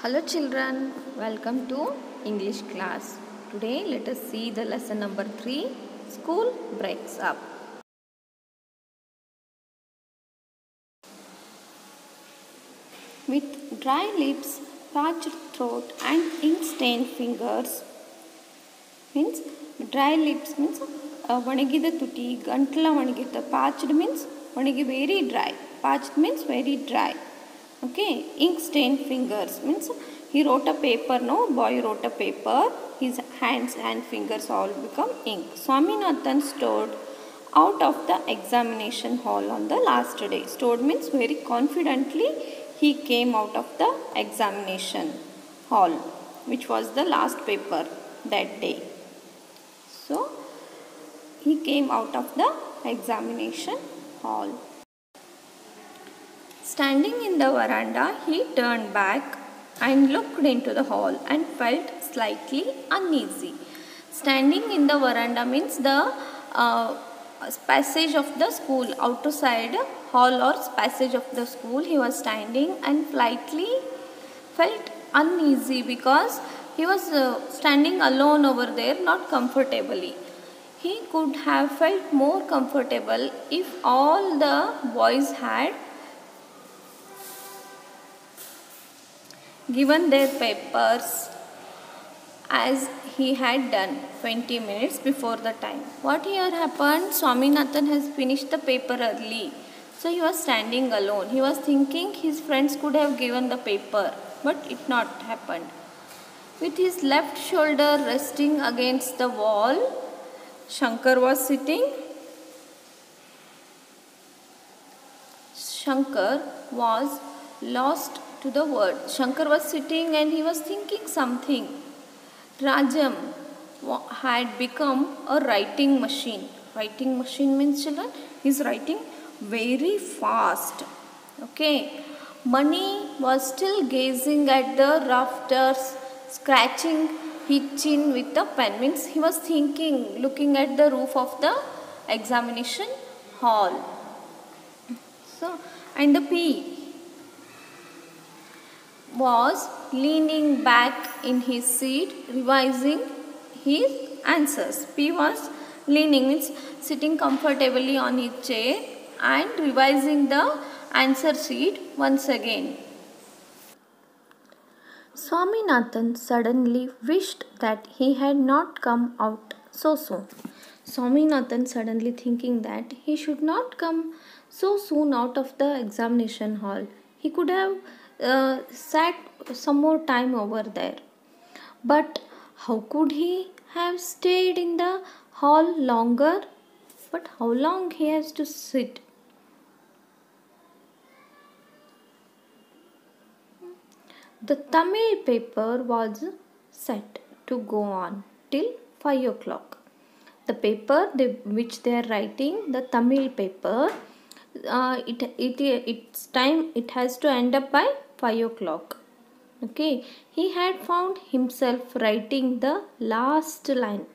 Hello children, welcome to English class. Today let us see the lesson number 3, School Breaks Up. With dry lips, parched throat and ink-stained fingers, means dry lips means ಒಣಗಿದ ತುಟಿ ಗಂಟಲ ಒಣಗಿದ parched means ಒಣಗಿ very dry, parched means very dry. Okay, ink stained fingers means he wrote a paper. No, boy wrote a paper, his hands and fingers all become ink. Swaminathan stood out of the examination hall on the last day. Stood means very confidently he came out of the examination hall, which was the last paper that day. So he came out of the examination hall. Standing in the veranda, he turned back and looked into the hall and felt slightly uneasy. Standing in the veranda means the passage of the school, outside hall or passage of the school. He was standing and slightly felt uneasy because he was standing alone over there, not comfortably. He could have felt more comfortable if all the boys had given their papers as he had done 20 minutes before the time. What here happened? Swaminathan has finished the paper early. So he was standing alone. He was thinking his friends could have given the paper, but it not happened. With his left shoulder resting against the wall, Shankar was sitting. Shankar was lost to the word. Shankar was sitting and he was thinking something. Rajam had become a writing machine. Writing machine means, children, he is writing very fast. Okay. Mani was still gazing at the rafters, scratching his chin with the pen. Means he was thinking, looking at the roof of the examination hall. So, and the P was leaning back in his seat, revising his answers. P was leaning, means sitting comfortably on his chair and revising the answer sheet once again. Swaminathan suddenly wished that he had not come out so soon. Swaminathan suddenly thinking that he should not come so soon out of the examination hall. He could have sat some more time over there. But how could he have stayed in the hall longer? But how long he has to sit? The Tamil paper was set to go on till 5 o'clock. The paper which they are writing, the Tamil paper, its time it has to end up by 5 o'clock. Okay, he had found himself writing the last line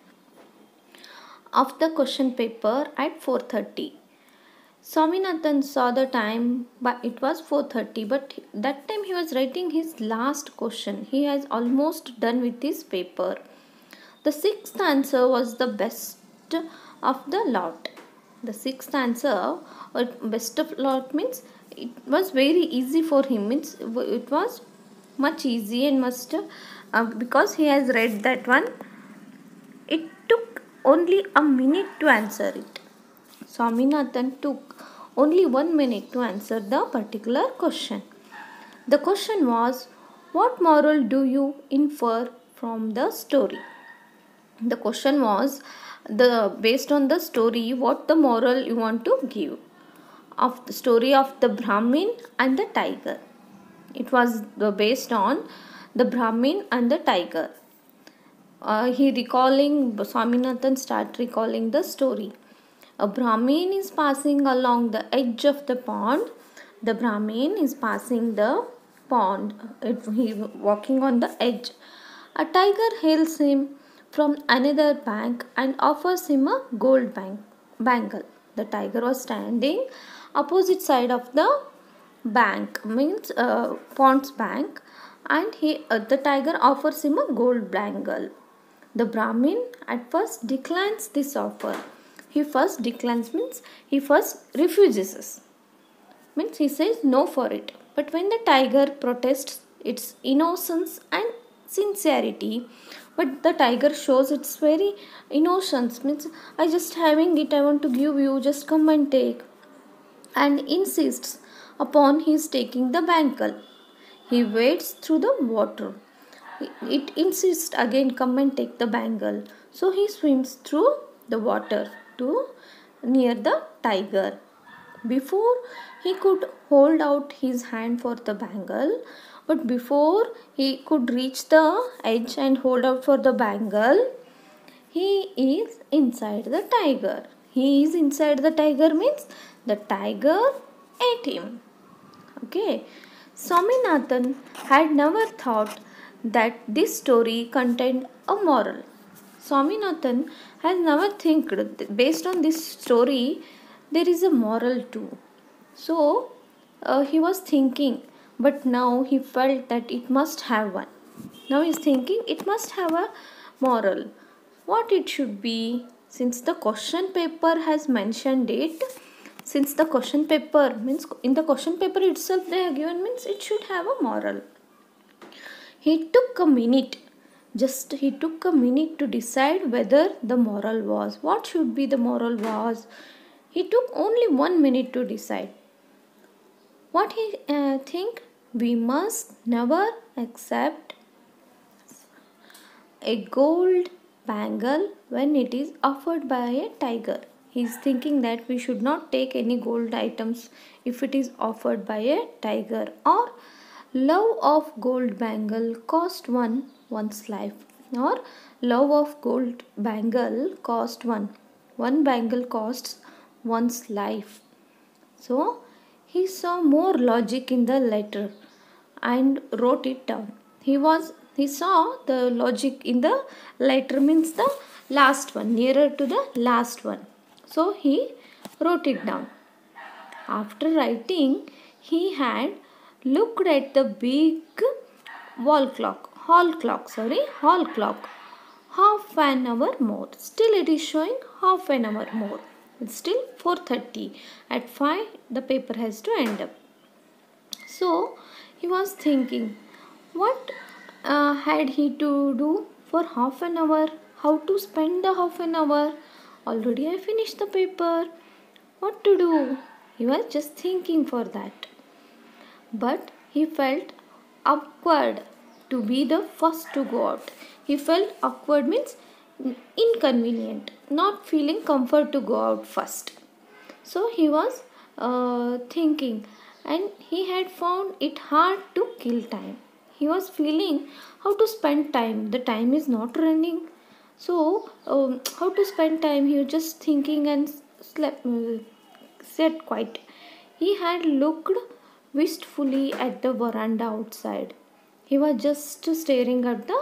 of the question paper at 4:30. Swaminathan saw the time, but it was 4:30, but that time he was writing his last question. He has almost done with his paper. The sixth answer was the best of the lot. The sixth answer, or best of lot, means it was very easy for him. Means it was much easy and must because he has read that one. It took only a minute to answer it. Swaminathan took only 1 minute to answer the particular question. The question was, what moral do you infer from the story? The question was, based on the story, what the moral you want to give of the story of the Brahmin and the tiger. It was based on the Brahmin and the tiger. Swaminathan start recalling the story. A Brahmin is passing along the edge of the pond. The Brahmin is passing the pond. He is walking on the edge. A tiger hails him from another bank and offers him a gold bangle. The tiger was standing opposite side of the bank, means pond's bank, and the tiger offers him a gold bangle. The Brahmin at first declines this offer. He first declines means he first refuses. Means he says no for it. But when the tiger protests its innocence and sincerity, but the tiger shows its very innocence, means I just having it, I want to give you, just come and take, and insists upon his taking the bangle. He wades through the water. It insists again, come and take the bangle. So he swims through the water to near the tiger. Before he could hold out his hand for the bangle, but before he could reach the edge and hold out for the bangle, he is inside the tiger. He is inside the tiger means the tiger ate him. Okay. Swaminathan had never thought that this story contained a moral. Swaminathan has never think based on this story there is a moral too. So he was thinking, but now he felt that it must have one. Now he is thinking it must have a moral. What it should be? Since the question paper has mentioned it, since the question paper means in the question paper itself they are given, means it should have a moral. He took a minute to decide whether the moral was, what should be the moral was. He took only 1 minute to decide. What he think? We must never accept a gold bangle when it is offered by a tiger. He is thinking that we should not take any gold items if it is offered by a tiger. Or love of gold bangle cost one's life. Or love of gold bangle cost one. One bangle costs one's life. So he saw more logic in the letter and wrote it down. He saw the logic in the letter means the last one, nearer to the last one. So he wrote it down. After writing, he had looked at the big hall clock. Half an hour more. Still it is showing half an hour more. It's still 4:30. At 5 the paper has to end up. So he was thinking, what had he to do for half an hour? How to spend the half an hour? Already I finished the paper. What to do? He was just thinking for that. But he felt awkward to be the first to go out. He felt awkward means inconvenient, not feeling comfort to go out first. So he was thinking, and he had found it hard to kill time. He was feeling how to spend time. The time is not running. So how to spend time? He was just thinking and sat quiet. He had looked wistfully at the veranda outside. He was just staring at the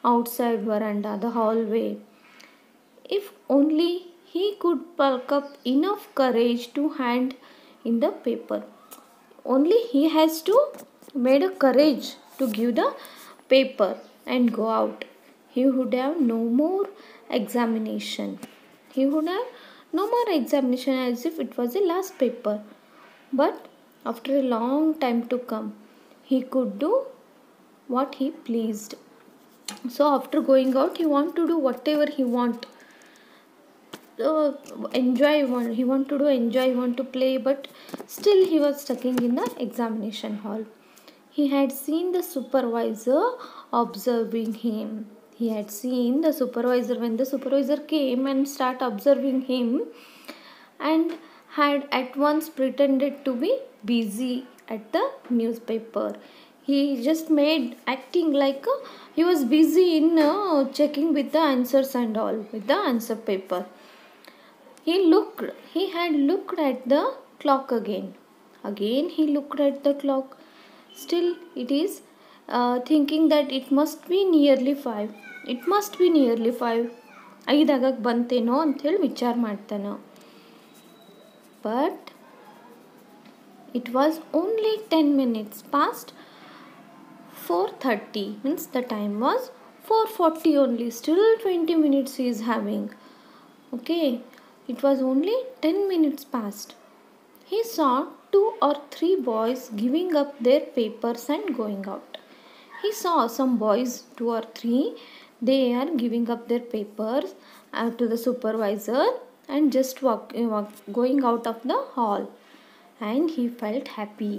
outside veranda, the hallway. If only he could pluck up enough courage to hand in the paper. Only he has to made a courage to give the paper and go out. He would have no more examination. He would have no more examination as if it was the last paper. But after a long time to come, he could do what he pleased. So after going out, he want to do whatever he want. He want to do enjoy, he want to play, but still he was stuck in the examination hall. He had seen the supervisor observing him. He had seen the supervisor when the supervisor came and start observing him, and had at once pretended to be busy at the newspaper. He just made acting like he was busy in checking with the answers and all, with the answer paper. He had looked at the clock again. Again he looked at the clock. Still it is thinking that it must be nearly 5. It must be nearly 5. 5 ಆಗಕ್ಕೆ ಬಂತೇನೋ ಅಂಥೇಳಿ ವಿಚಾರ ಮಾಡ್ತಾನೆ. But it was only 10 minutes past 4:30, means the time was 4:40 only, still 20 minutes he is having. Okay, it was only 10 minutes past. He saw 2 or 3 boys giving up their papers and going out. He saw some boys, 2 or 3, they are giving up their papers to the supervisor and just going out of the hall. And he felt happy.